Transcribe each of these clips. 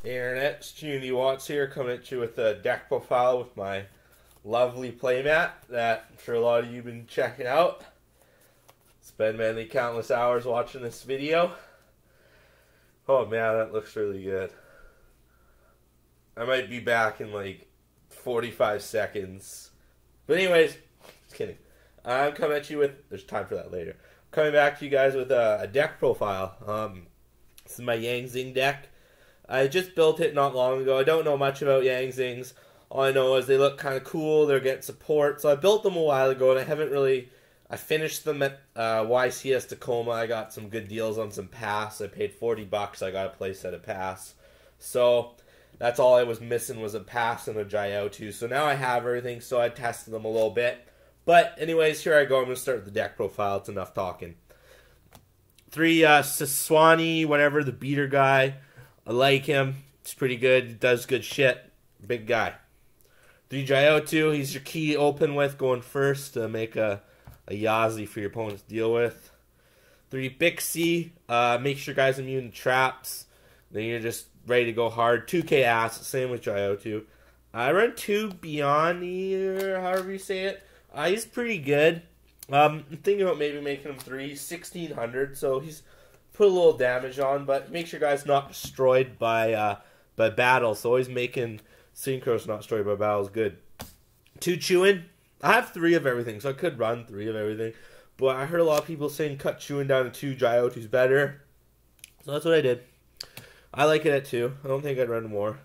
Hey Internet, it's Unity Watts here, coming at you with a deck profile with my lovely playmat that I'm sure a lot of you have been checking out. Spend many countless hours watching this video. Oh man, that looks really good. I might be back in like 45 seconds. But anyways, just kidding. I'm coming at you with, there's time for that later. Coming back to you guys with a deck profile. This is my Yang Zing deck. I just built it not long ago. I don't know much about Yang Zings. All I know is they look kind of cool. They're getting support. So I built them a while ago, and I haven't really... I finished them at YCS Tacoma. I got some good deals on some pass. I paid $40. I got a place at a pass. So that's all I was missing was a pass and a Jyoto. So now I have everything, so I tested them a little bit. But anyways, here I go. I'm going to start with the deck profile. It's enough talking. 3 Saswani, whatever, the beater guy. I like him. He's pretty good. He does good shit. Big guy. 3 Jyoto. He's your key open with going first to make a Yazi for your opponents to deal with. 3 Bixie. Makes your guys immune to traps. Then you're just ready to go hard. 2k ass. Same with Jyoto. I run 2 Beyond, or however you say it. He's pretty good. I'm thinking about maybe making him 3. 1600. So he's... put a little damage on, but make sure guys not destroyed by battle. So always making synchros not destroyed by battle is good. 2 Chewin. I have 3 of everything, so I could run 3 of everything. But I heard a lot of people saying cut Chewin down to 2. Jyoto's better. So that's what I did. I like it at 2. I don't think I'd run more.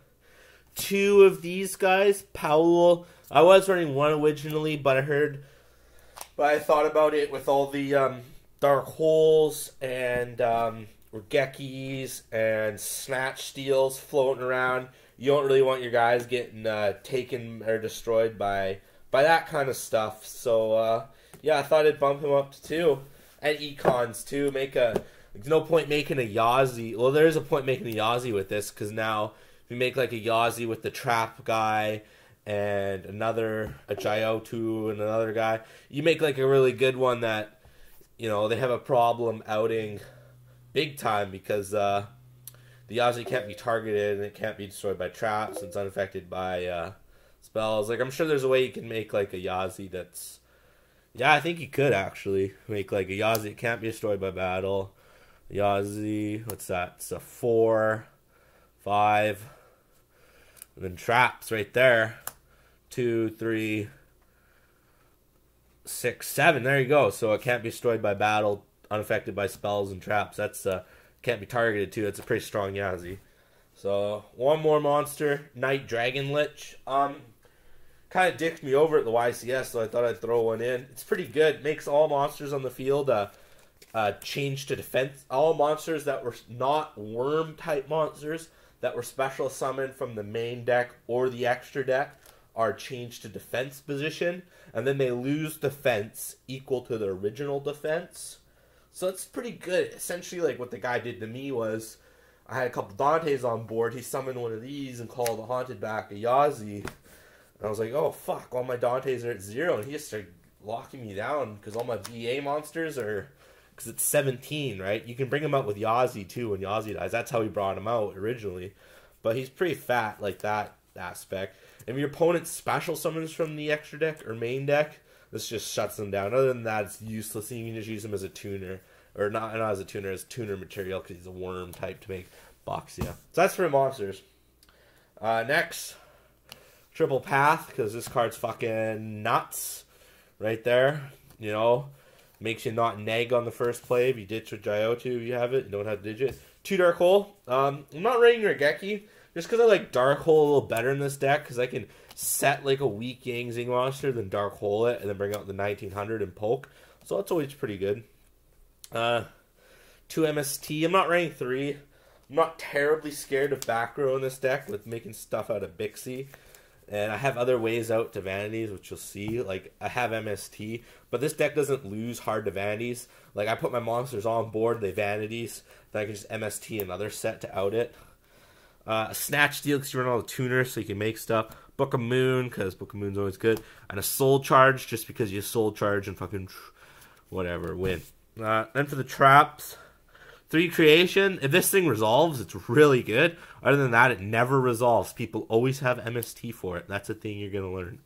2 of these guys. Paolo. I was running 1 originally, but I thought about it with all the dark holes and Regekis and snatch steals floating around. You don't really want your guys getting taken or destroyed by that kind of stuff. So yeah, I thought I'd bump him up to 2. And econs too. There's no point making a Yazi. Well, there is a point making a Yazi with this, because now if you make like a Yazi with the trap guy and a Jyoto and another guy, you make like a really good one that, you know, they have a problem outing big time because the Yazi can't be targeted and it can't be destroyed by traps. It's unaffected by spells. Like, I'm sure there's a way you can make like a Yazi that's... Yeah, I think you could actually make like a Yazi that can't be destroyed by battle. Yazi, what's that? It's a 4, 5, and then traps right there. 2, 3... 6, 7. There you go. So it can't be destroyed by battle, unaffected by spells and traps. That's can't be targeted too. That's a pretty strong Yazi. So 1 more monster, Night Dragon Lich. Kind of dicked me over at the YCS, so I thought I'd throw one in. It's pretty good. Makes all monsters on the field change to defense. All monsters that were not worm type monsters that were special summoned from the main deck or the extra deck are changed to defense position, and then they lose defense equal to the original defense. So it's pretty good. Essentially, like what the guy did to me was, I had a couple Dantes on board. He summoned one of these and called the Haunted back a Yazi. And I was like, oh fuck, all my Dantes are at 0, and he just started locking me down because all my BA monsters are, because it's 17, right? You can bring him out with Yazi too when Yazi dies. That's how he brought him out originally. But he's pretty fat like that aspect. If your opponent special summons from the extra deck or main deck, this just shuts them down. Other than that, it's useless. You can just use him as a tuner. Or not as a tuner, as tuner material, because he's a worm type to make Boxia. So that's for monsters. Next, Triple Path, because this card's fucking nuts. Right there. You know, makes you not neg on the first play. If you ditch with Jyoto, you have it. You don't have to digit. 2 Dark Hole. I'm not running Regeki. Just because I like Dark Hole a little better in this deck, because I can set like a weak Yang Zing monster, then Dark Hole it, and then bring out the 1900 and poke. So that's always pretty good. 2 MST. I'm not running 3. I'm not terribly scared of back row in this deck with making stuff out of Bixie. And I have other ways out to Vanities, which you'll see. Like, I have MST, but this deck doesn't lose hard to Vanities. Like, I put my monsters on board, they Vanities, then I can just MST another set to out it. Snatch Steal, because you run all the tuners, so you can make stuff. Book of Moon, because Book of Moon's always good. And a Soul Charge, just because you Soul Charge and fucking whatever, win. Then for the traps, 3 creation. If this thing resolves, it's really good. Other than that, it never resolves. People always have MST for it. That's a thing you're going to learn.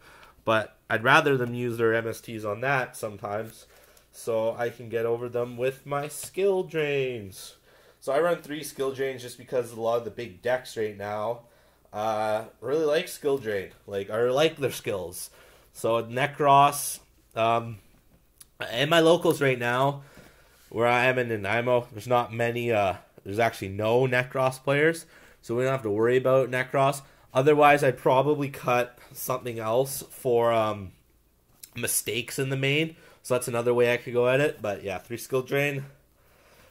But I'd rather them use their MSTs on that sometimes, so I can get over them with my skill drains. So I run 3 skill drains just because a lot of the big decks right now really like skill drain. Or like their skills. So Necros, in my locals right now, where I am in Nanaimo, there's not many, there's actually no Necros players, so we don't have to worry about Necros. Otherwise, I'd probably cut something else for mistakes in the main, so that's another way I could go at it. But yeah, 3 skill drain,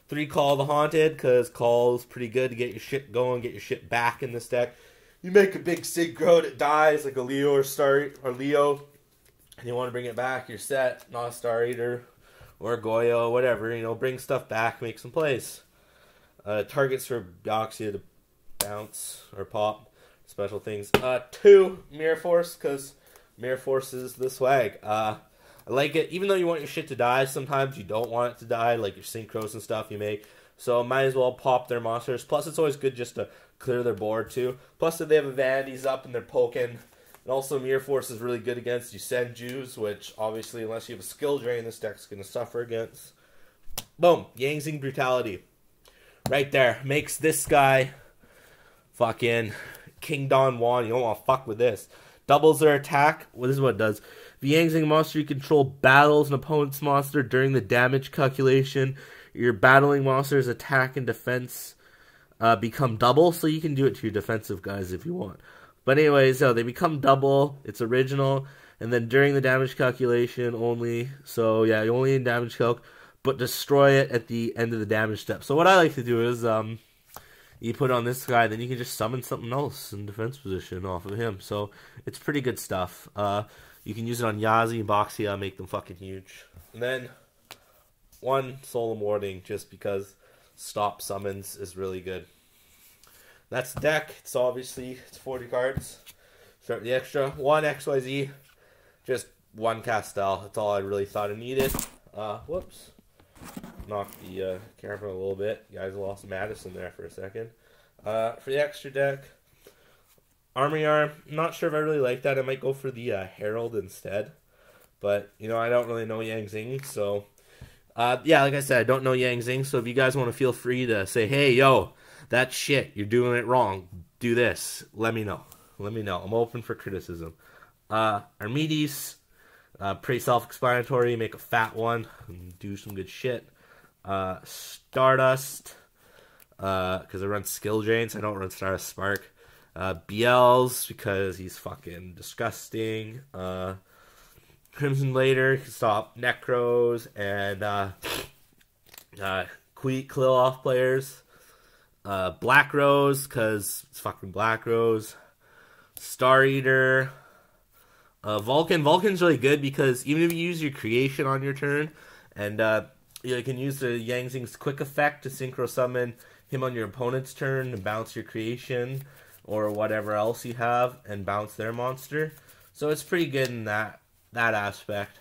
3 Call the Haunted, because Call's pretty good to get your shit going, get your shit back in this deck. You make a big synchro that dies, like a Leo or Leo, and you want to bring it back, you're set. Not a Star Eater or Goyo, whatever, you know, bring stuff back, make some plays. Targets for Doxia to bounce or pop, special things. 2 Mirror Force, because Mirror Force is the swag. I like it, even though you want your shit to die, sometimes you don't want it to die, like your synchros and stuff you make. So might as well pop their monsters. Plus, it's always good just to clear their board too. Plus, if they have a Vanities up and they're poking. And also, Mirror Force is really good against you Senjus, which obviously, unless you have a skill drain, this deck's going to suffer against. Boom. Yang Brutality. Right there. Makes this guy fucking King Don Juan. You don't want to fuck with this. Doubles their attack. Well, this is what it does. The Yang monster you control battles an opponent's monster during the damage calculation. Your battling monster's attack and defense become double, so you can do it to your defensive guys if you want. But anyways, so they become double. It's original. And then during the damage calculation only. So yeah, you only in damage calc. But destroy it at the end of the damage step. So what I like to do is you put on this guy. Then you can just summon something else in defense position off of him. So it's pretty good stuff. You can use it on Yazi and Boxia. Make them fucking huge. And then 1 Solemn Warning. Just because stop summons is really good. That's the deck. It's obviously, it's 40 cards. Start with the extra. 1 XYZ. Just 1 Castel. That's all I really thought I needed. Whoops. Knocked the camera a little bit. You guys lost Madison there for a second. For the extra deck, Armory Arm. Not sure if I really like that. I might go for the Herald instead. But, you know, I don't really know Yang Zing, so... yeah, like I said, I don't know Yang Zing, so if you guys want to feel free to say, hey, yo, that shit, you're doing it wrong, do this, let me know. Let me know. I'm open for criticism. Armides, pretty self-explanatory, make a fat one, and do some good shit. Stardust, because I run skill drains, I don't run Stardust Spark. BLs, because he's fucking disgusting. Crimson Blader can stop Necros and Kill off players. Black Rose, because it's fucking Black Rose. Star Eater. Vulcan. Vulcan's really good because even if you use your creation on your turn, and you can use the Yang Zing's quick effect to synchro summon him on your opponent's turn and bounce your creation or whatever else you have and bounce their monster. So it's pretty good in that aspect.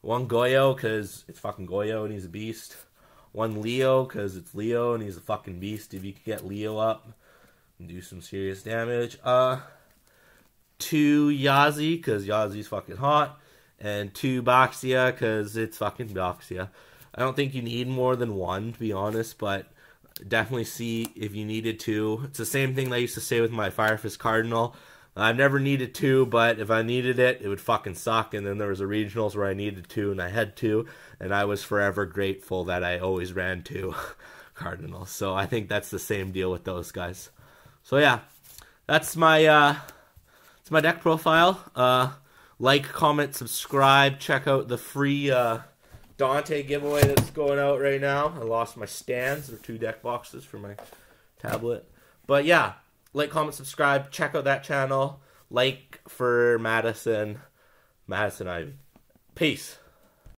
1 Goyo, because it's fucking Goyo and he's a beast. 1 Leo, because it's Leo and he's a fucking beast. If you can get Leo up and do some serious damage. 2 Yazi, because Yazi's fucking hot. And 2 Boxia, because it's fucking Boxia. I don't think you need more than 1, to be honest, but definitely see if you needed 2. It's the same thing that I used to say with my Firefist Cardinal. I've never needed 2, but if I needed it, it would fucking suck. And then there was a regionals where I needed 2, and I had 2, and I was forever grateful that I always ran 2 Cardinals. So I think that's the same deal with those guys. So yeah, that's my deck profile. Like, comment, subscribe. Check out the free Dante giveaway that's going out right now. I lost my stands. They're 2 deck boxes for my tablet. But yeah. Like, comment, subscribe. Check out that channel. Like for Madison Ivy. Peace.